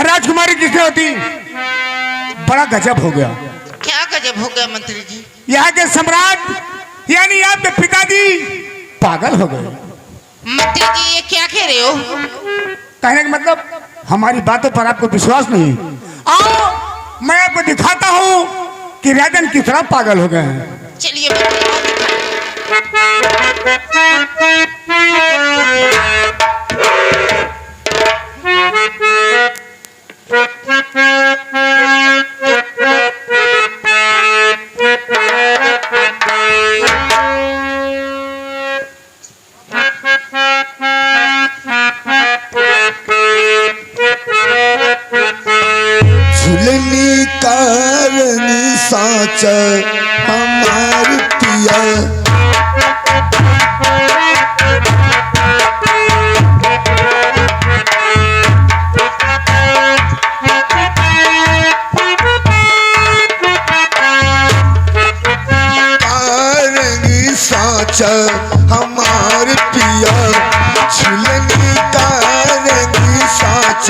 राजकुमारी किसने होती? बड़ा गजब हो गया। क्या गजब हो गया मंत्री जी? यहाँ के सम्राट यानी आपके पिताजी पागल हो गए। मंत्री जी ये क्या कह रहे हो? कहने का मतलब हमारी बातों पर आपको विश्वास नहीं। आओ मैं आपको दिखाता हूँ कि राजन किस तरह पागल हो गए हैं। चलिए मंत्री झुलनी कारण साच हमार पिया कारण साच हमार पिया झुलनी कारण साच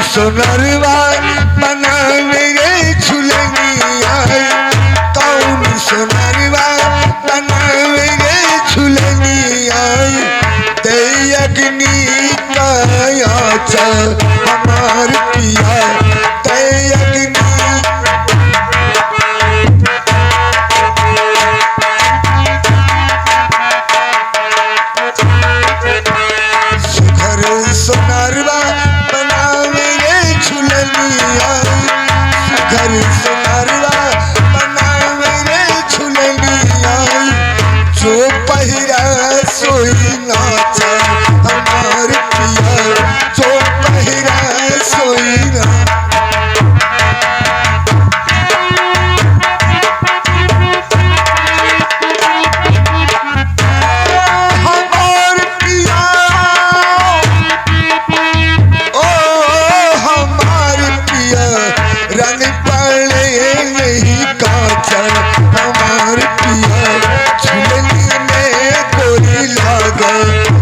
सोनरवा बनाने रे झुलनी आई कौन सोनरवा बनाने रे झुलनी आई ते अग्नि काया च हमार पिया ते अग्नि सुघर सोनरवा घर सुनरवा बनावे रे झुलनी आई जो पहिरा सोई नाच हमार पिया जो पहिरा सोई ना हमार पिया ओ हमार पिया रंग नहीं काचा हमार पिया झुलनी में गोरी लागा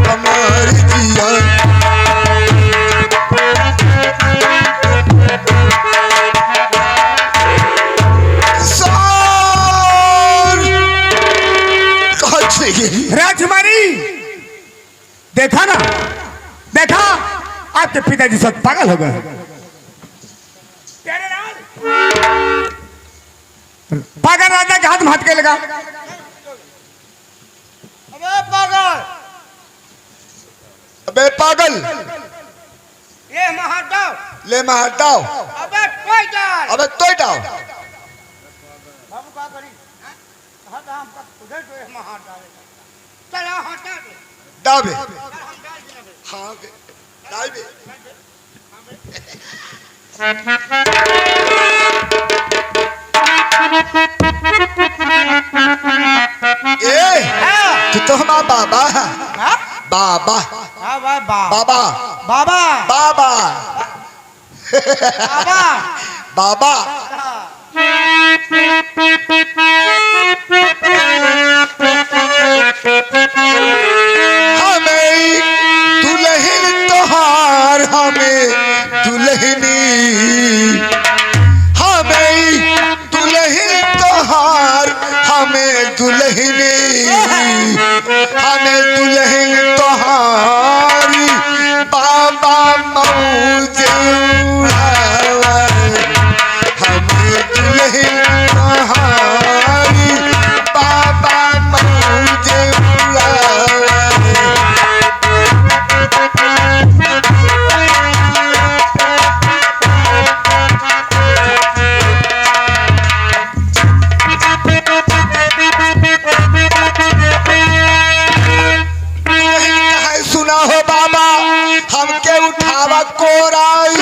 हमार जिया राजकुमारी देखा ना, देखा आपके पिताजी सब पागल हो गए। पागल राजा के हाथ में हाथ के लगा। अबे पागल, अबे पागल ये महाटाव ले मैं हटाओ। अबे कोई जाए अबे तो डाओ बाबू का करी हट हम का उधर तो ये महाटाव चला हटा दे डाबे हम डाल देंगे। हाँ बे डाबे ए तू तो हमारा बाबा है। हाँ बाबा हाँ भाई बाबा बाबा बाबा बाबा बाबा बाबा हमें दुल्हन तोहार हमें दुल्हनी हमें दुल्हन तोहार हमें दुल्हनी हमें दुल्हन तोहारी बाबा मौज उड़ावा हमें दुल्हन तोहारी बाबा मौज उड़ावा सुना हो बाबा हमके उठावा कोराई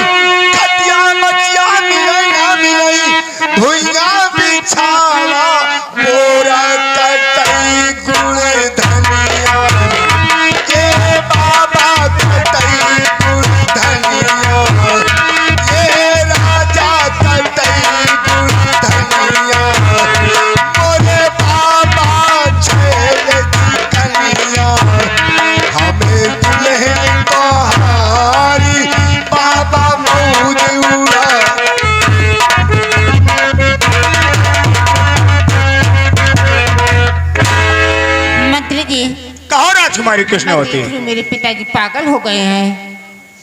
खटिया मचिया मिलई ना मिलई भुइया बिछावा मोरा कटई गुण धनिया ये बाबा कटई गुण धनिया ये राजा कटई गुण धनिया राजकुमारी कृष्ण मैं होती देख रही हूँ मेरे पिताजी पागल हो गए हैं।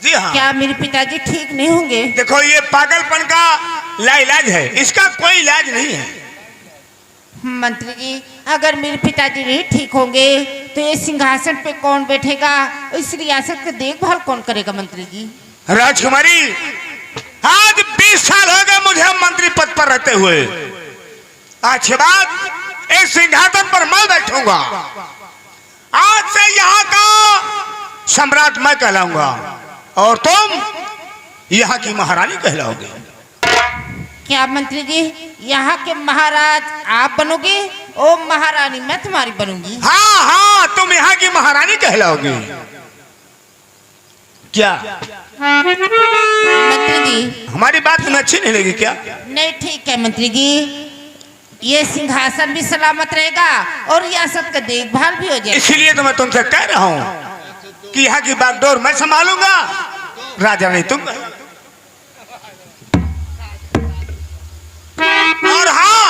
जी हाँ। क्या मेरे पिताजी ठीक नहीं होंगे? देखो ये पागलपन का लाइलाज है, इसका कोई इलाज नहीं है। मंत्री जी, अगर मेरे पिताजी नहीं ठीक होंगे तो ये सिंहासन पे कौन बैठेगा, इस रियासत का देखभाल कौन करेगा? मंत्री जी राजकुमारी, आज 20 साल हो गए मुझे मंत्री पद पर रहते हुए। आज के बाद इस सिंहासन पर मैं बैठूंगा। आज से यहाँ का सम्राट मैं कहलाऊंगा और तुम यहाँ की महारानी कहलाओगे। क्या मंत्री जी, यहाँ के महाराज आप बनोगे और महारानी मैं तुम्हारी बनूंगी? हाँ हाँ, तुम यहाँ की महारानी कहलाओगी। क्या मंत्री जी हमारी बात तुम्हें अच्छी नहीं लगी क्या? नहीं, ठीक है मंत्री जी, ये सिंहासन भी सलामत रहेगा और रियासत का देखभाल भी हो जाएगा। इसीलिए तो मैं तुमसे कह रहा हूँ कि यहाँ की बागडोर मैं संभालूंगा, राजा नहीं तुम। और हाँ,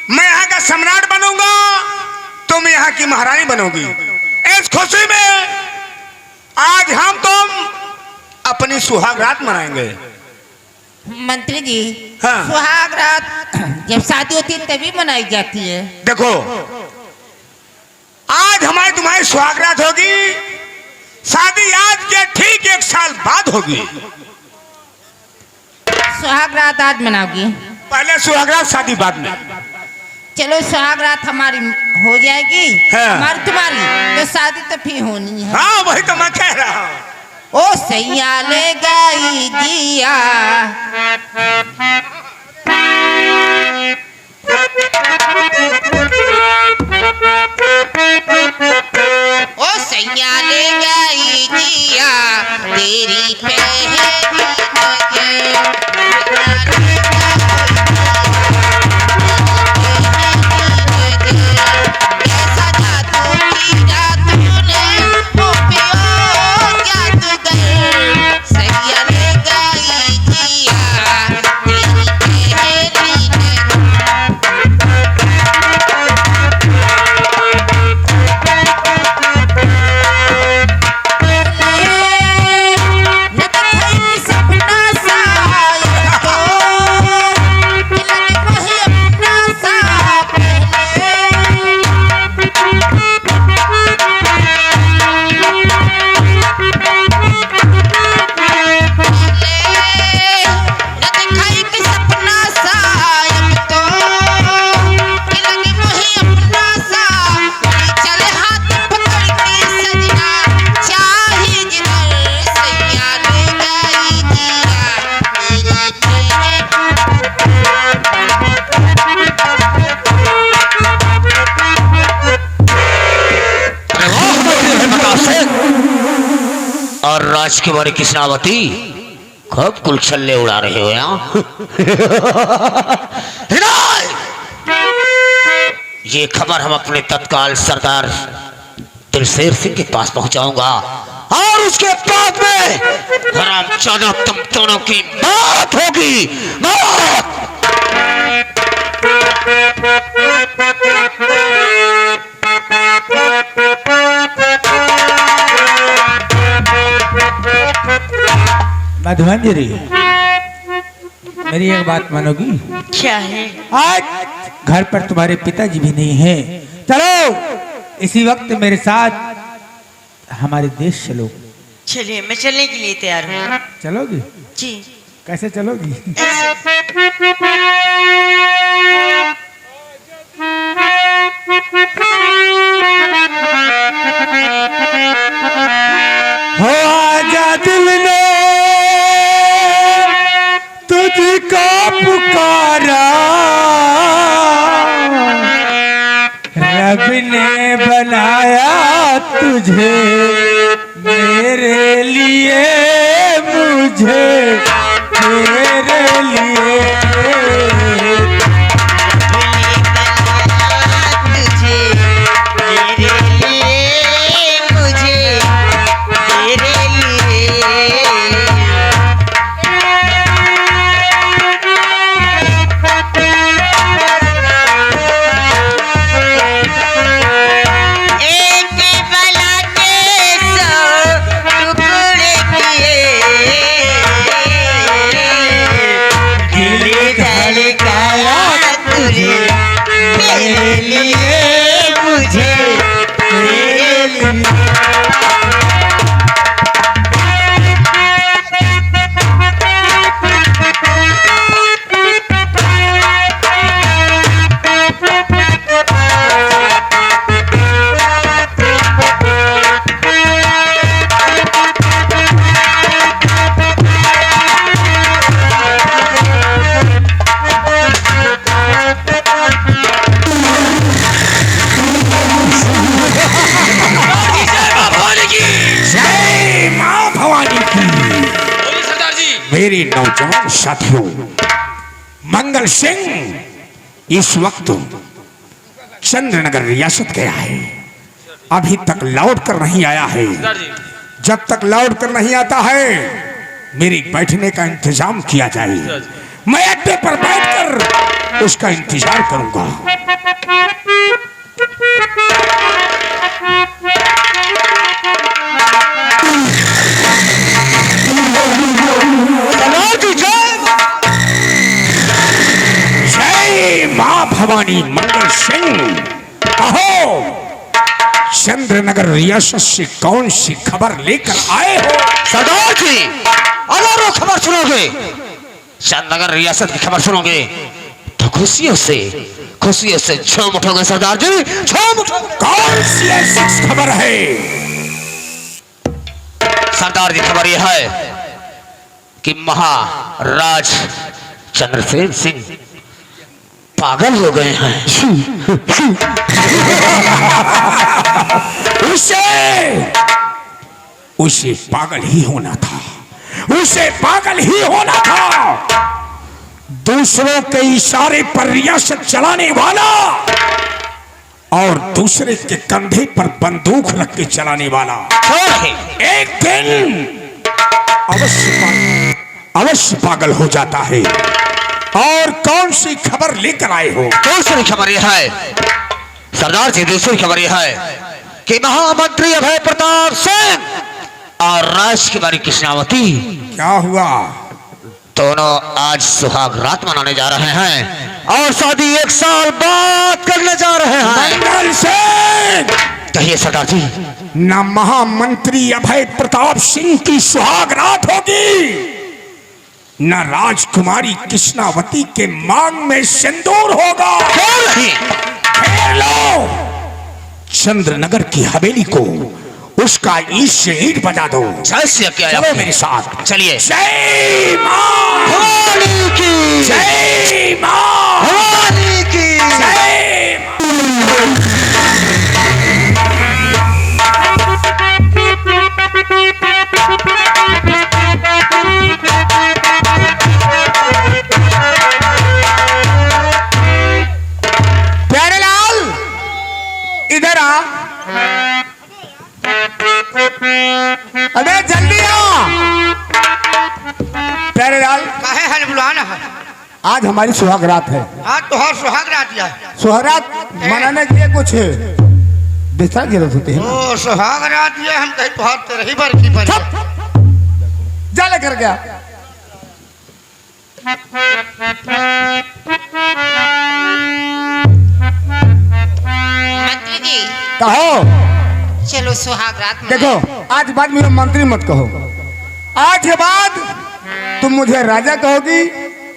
मैं यहाँ का सम्राट बनूंगा, तुम यहाँ की महारानी बनोगी। इस खुशी में आज हम तुम अपनी सुहाग रात मनाएंगे। मंत्री जी, हाँ। सुहाग रात जब शादी होती है तभी मनाई जाती है। देखो, आज हमारी तुम्हारी सुहाग रात होगी, शादी आज के ठीक 1 साल बाद होगी। सुहाग रात आज मनाओगी? पहले सुहाग रात, शादी बाद में। चलो सुहाग रात हमारी हो जाएगी, हाँ। हमारी तुम्हारी, तो शादी तो फिर होनी है। हाँ वही तो मैं कह रहा हूँ। ओ सैया ले गई जिया, ओ सैया ले गई जिया, तेरी पहली और राजकुमारी कृष्णावती कब कुल छल्ले उड़ा रहे हो यहाँ? ये खबर हम अपने तत्काल सरदार दिलशेर सिंह के पास पहुंचाऊंगा और उसके बाद में हरामजादा तुम दोनों की मौत होगी, मौत। मधुमंजरी, मेरी एक बात मानोगी? क्या है? आज घर पर तुम्हारे पिताजी भी नहीं हैं। चलो इसी वक्त मेरे साथ हमारे देश चलो। चलिए, मैं चलने के लिए तैयार हूँ। चलोगी? जी। कैसे चलोगी? हो आजा दिल ने तुझको पुकारा, रब ने बनाया तुझे मेरे लिए, मुझे तेरे लिए। एक दिल धड़काया तुझे मेरे लिए मुझे तेरे लिए जय मां भवानी की। मेरे नौजवान साथियों, मंगल सिंह इस वक्त चंद्रनगर रियासत गया है, अभी तक लौट कर नहीं आया है। जब तक लौट कर नहीं आता है मेरी बैठने का इंतजाम किया जाए, मैं अड्डे पर बैठकर उसका इंतजार करूंगा। जय मां भवानी मंगल सिंह, कहो चंद्रनगर रियासत से कौन सी खबर लेकर आए हो? सरदार जी, अगर वो खबर सुनोगे, चंद्रनगर रियासत की खबर सुनोगे तो खुशियों से झूम उठोगे सरदार जी, झूम उठोगे। कौन सी ऐसी खबर है? सरदार जी, खबर यह है कि महाराज चंद्रसेन सिंह पागल हो गए हैं। उसे पागल ही होना था, उसे पागल ही होना था। दूसरों के इशारे पर रियासत चलाने वाला और दूसरे के कंधे पर बंदूक रख के चलाने वाला एक दिन अवश्य पागल हो जाता है। और कौन सी खबर लेकर आए हो? दूसरी खबर यह है सरदार जी, दूसरी खबर यह है कि महामंत्री अभय प्रताप सिंह और राजकुमारी कृष्णावती क्या हुआ? दोनों आज सुहाग रात मनाने जा रहे हैं और शादी 1 साल बाद करने जा रहे हैं। मंगल सिंह, कहिए सरदार जी। न महामंत्री अभय प्रताप सिंह की सुहाग रात होगी, न राजकुमारी कृष्णावती के मांग में सिंदूर होगा। क्यों नहीं? घेर लो चंद्रनगर की हवेली को, उसका ईंट से ईंट बजा दो। जैसे क्या चलो मेरे साथ, चलिए। जय मां भवानी की, जय मां भवानी की जय प्यारेलाल, इधर आ। अबे जल्दी आ प्यारेलाल। काहे हल बुलाना है? आज हमारी सुहाग रात है। आज तो हर सुहाग रात या सुहाग रात मनाने के लिए कुछ बिस्तर की जरूरत होती है ना? ओ सुहाग रात ये हम कहीं बहुत रही बार की पर जा लेकर गया। मंत्री जी, कहो। चलो सुहाग रात मनाएं। देखो, आज बाद में मंत्री मत कहो, आज के बाद तुम मुझे राजा कहोगी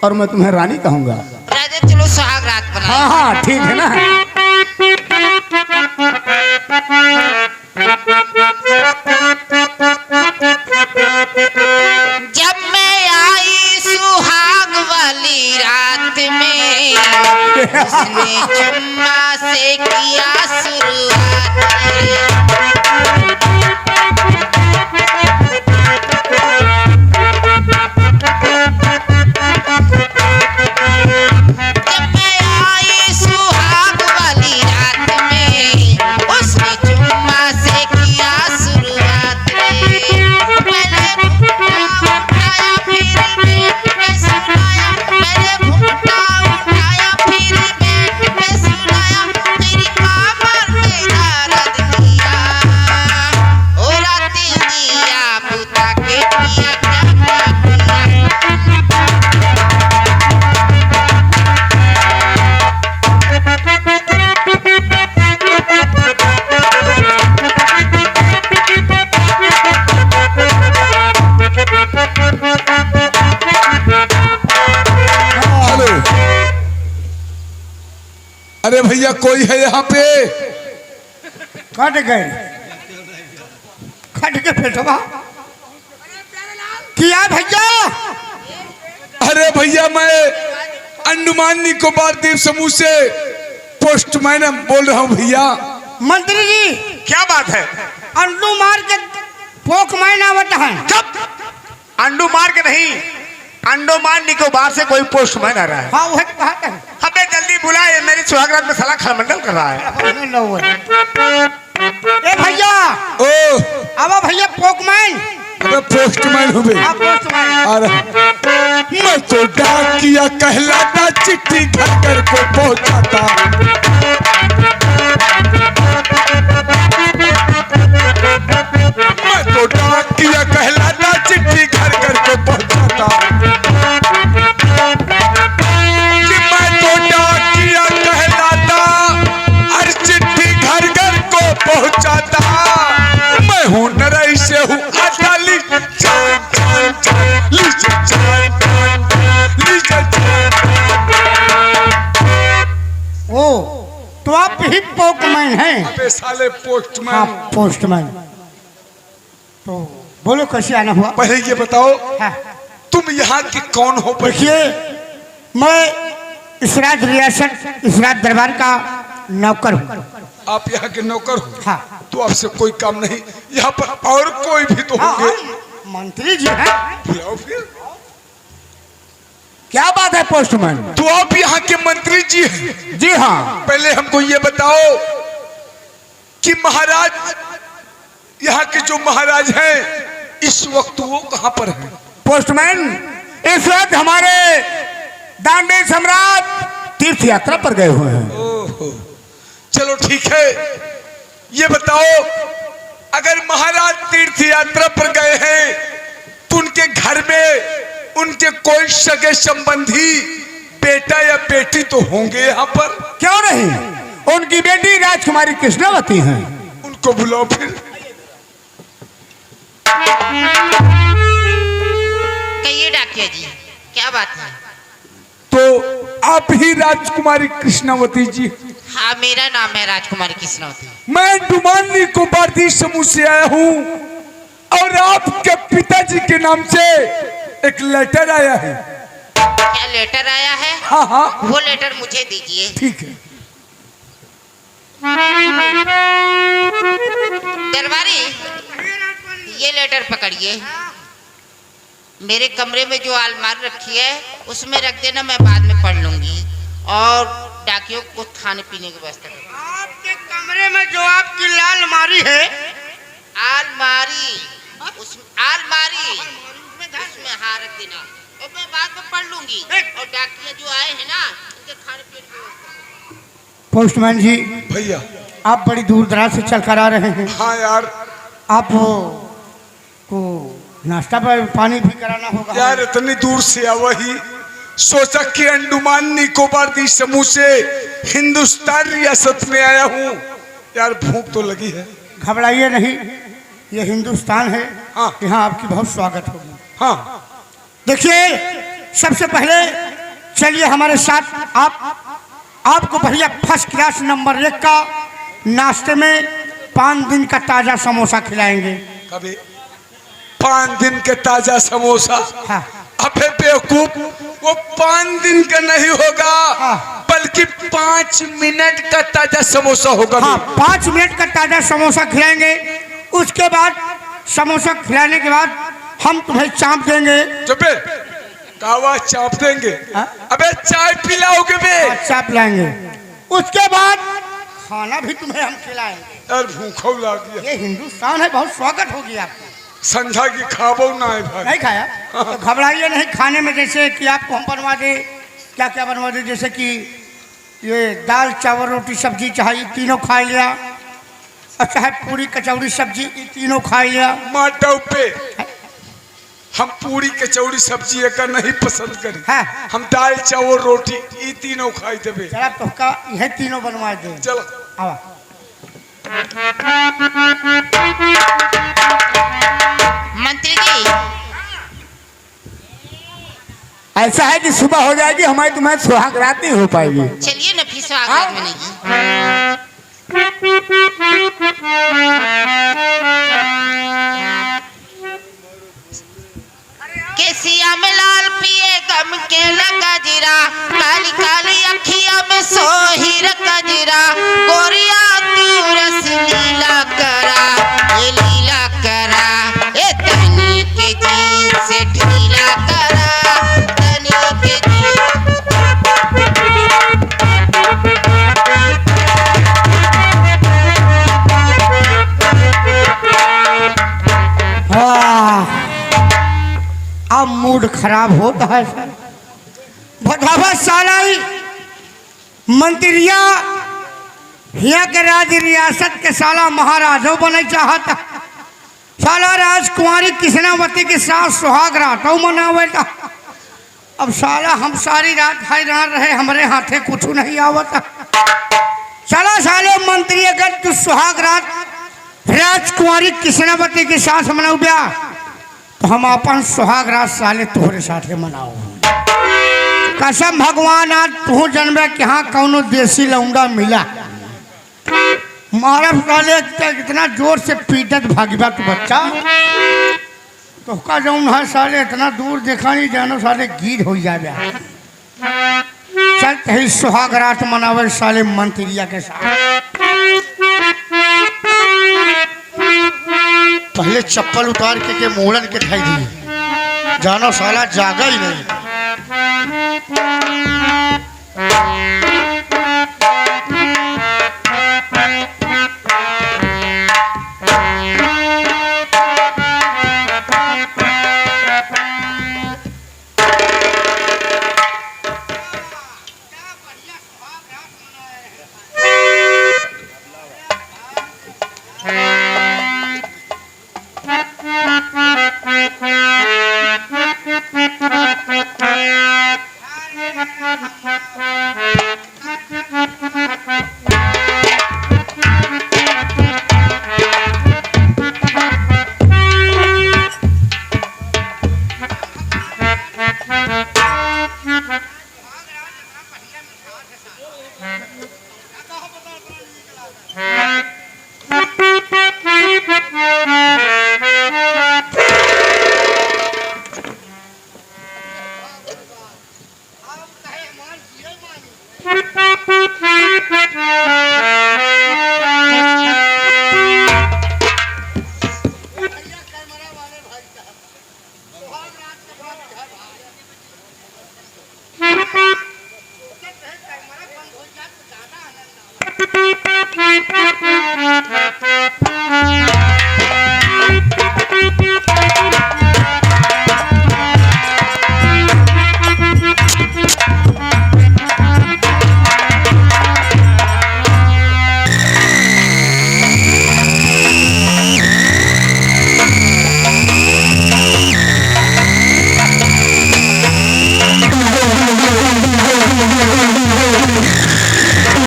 और मैं तुम्हें रानी कहूंगा। राजा, चलो सुहाग रात मनाएं। हाँ हाँ ठीक है ना। जब मैं आई सुहाग वाली रात में, उसने चुम्मा से किया शुरुआत। जब मैं आई सुहाग वाली रात में, उसने चुम्मा से किया शुरुआत। मैंने उठाया फिर मैं सुनाया, मैंने उठाया फिर मैं सुनाया, तेरी कमर ने दर्द किया। अरे भैया कोई है यहाँ पे? कट गए, कट के पेटवा किया भैया? अरे भैया मैं अंडमान निकोबार द्वीप समूह से पोस्टमैन बोल रहा हूँ भैया। मंत्री जी क्या बात है? अंडू मार के पोक मायना बता है। चुप! अंडू मार के नहीं, अंडमान निकोबार से कोई पोस्टमैन आ रहा है। हाँ वो कहा है। अबे जल्दी बुलाए, मेरी सुहागरात में साला खलमंडल कर रहा है। ए भैया, ओ अब भैया पोकमैन। अबे पोस्टमैन हो बे। मैं तो डाकिया कहलाता, चिट्ठी घर घर को पहुंचाता। मैं तो डाकिया कहलाता, चिट्ठी घर घर को पहुंचाता। कि मैं तो डाकिया कहलाता और चिट्ठी घर घर को पहुंचाता। मैं हूँ नरई से हूँ अटाली, जान जान जान लीजिए जान जान लीजिए जान। ओ तो आप ही पोकमैन हैं? अबे साले पोस्टमैन। हाँ पोस्टमैन। तो बोलो कैसे आना हुआ? पहले ये बताओ हाँ। तुम यहाँ के कौन हो? देखिए मैं इसराज रियासत इसराज दरबार का नौकर हूँ। आप यहाँ के नौकर हो? हाँ। तो आपसे कोई काम नहीं, यहाँ पर और कोई भी तो हाँ, होंगे। मंत्री जी हैं। बुलाओ फिर। क्या बात है पोस्टमैन? तो आप यहाँ के मंत्री जी हैं? जी हाँ। पहले हमको ये बताओ कि महाराज, यहाँ के जो महाराज हैं इस वक्त वो कहाँ पर हैं? पोस्टमैन इस वक्त हमारे दांडे सम्राट तीर्थ यात्रा पर गए हुए हैं। ओहो, चलो ठीक है। ये बताओ अगर महाराज तीर्थ यात्रा पर गए हैं तो उनके घर में उनके कोई सगे संबंधी बेटा या बेटी तो होंगे यहाँ पर? क्यों नहीं, उनकी बेटी राजकुमारी कृष्णावती हैं। उनको बुलाओ फिर। कहिए डाकिया जी, क्या बात है? तो आप ही राजकुमारी कृष्णावती जी? हाँ मेरा नाम है राजकुमारी कृष्णावती। मैं अंडमान निकोबार द्वीप समूह से आया हूँ और आपके पिताजी के नाम से एक लेटर आया है। क्या लेटर आया है? हाँ हाँ वो लेटर मुझे दीजिए। ठीक है। दरबारी ये लेटर पकड़िए। मेरे कमरे में जो अलमारी रखी है उसमें रख देना, मैं बाद में पढ़ लूंगी। और डाकियों को खाने पीने की व्यवस्था करो। आपके कमरे में जो आपकी लाल अलमारी है, अलमारी उस अलमारी उसमें हाँ रख देना, और मैं बाद में पढ़ लूंगी। और डाकिया जो आए हैं ना उनके खाने पीने की व्यवस्था। पोस्टमैन जी भैया आप बड़ी दूर दराज से चल कर आ रहे हैं। हाँ यार, आप को नाश्ता पर पानी भी कराना होगा। यार इतनी दूर से आवा ही सोचा कि अंडमान निकोबार द्वीप समूह से हिंदुस्तान रियासत में आया हूँ। यार भूख तो लगी है। घबराइए नहीं, ये हिंदुस्तान है। हाँ। यहाँ आपकी बहुत स्वागत होगी। हाँ देखिए सबसे पहले चलिए हमारे साथ, आपको भैया फर्स्ट क्लास नंबर 1 का नाश्ते में 5 दिन का ताजा समोसा खिलाएंगे। कभी 5 दिन के ताजा समोसा? हाँ। अबे बेवकूफ, वो 5 दिन का नहीं होगा। हाँ। बल्कि 5 मिनट का ताजा समोसा होगा। हाँ 5 मिनट का ताजा समोसा खिलाएंगे। उसके बाद समोसा खिलाने के बाद हम तुम्हें चाप देंगे। चुपे, कावा चाप देंगे? हाँ? अबे चाय पिलाओगे बे? चाप लाएंगे। उसके बाद खाना भी तुम्हें हम खिलाएंगे। यार भूखा लग गया। ये हिंदुस्तान है, बहुत स्वागत होगी आपका। संध्या की खाबो ना है भाई। नहीं खाया तो घबराइए नहीं। खाने में जैसे कि आपको हम बनवा दे, क्या क्या बनवा दे, जैसे कि ये दाल चावल रोटी सब्जी चाहिए, तीनों खा लिया। अच्छा है पूरी कचौड़ी सब्जी, ये तीनों खा लिया। माटा पे हम पूरी कचौड़ी सब्जी एक नहीं पसंद करी। हाँ। हम दाल चावल रोटी ये तीनों खाई देवे। चला तो का यह तीनों बनवा दे। चल आवा। मंत्री जी ऐसा है कि सुबह हो जाएगी, हमारी तुम्हें सुहाग रात नहीं हो पाएगी। चलिए नफीस स्वागत में नहीं। केसिया में लाल पिए गम के लगा जीरा, काली काली अखिया में सोहिर कजरा, गोरिया तू रस लीला करा, ये लीला करा, ए तनी के जी से ढीला करा, तनी के जी। अब मूड खराब होता है सर। बतावा साला मंत्रिया यहाँ के राज रियासत के साला महाराजों बने चाहता, साला राजकुमारी कृष्णावती के साथ सुहाग रातों मनावेता। अब साला हम सारी रात हैरान रहे, हमारे हाथे कुछ नहीं आवता। साला साले मंत्री अगर तू सुहाग रात राजकुमारी कृष्णावती के साथ मनाऊ ब्या, तो हम अपन सुहाग रात साले तोहरे साथे मनाओ। कसम भगवान आज तू जन्मे के यहाँ कौनो देसी लौंडा मिला, मारब साले इतना जोर से पीटत भागीबा तू बच्चा, तो का जौन है साले इतना दूर देखा नहीं जानो साले गीत हो जाए। चल कहीं सुहाग रात मनावे साले मंत्रिया के साथ। पहले चप्पल उतार के मोड़न के ढाई दी, जानो साला जागा ही नहीं।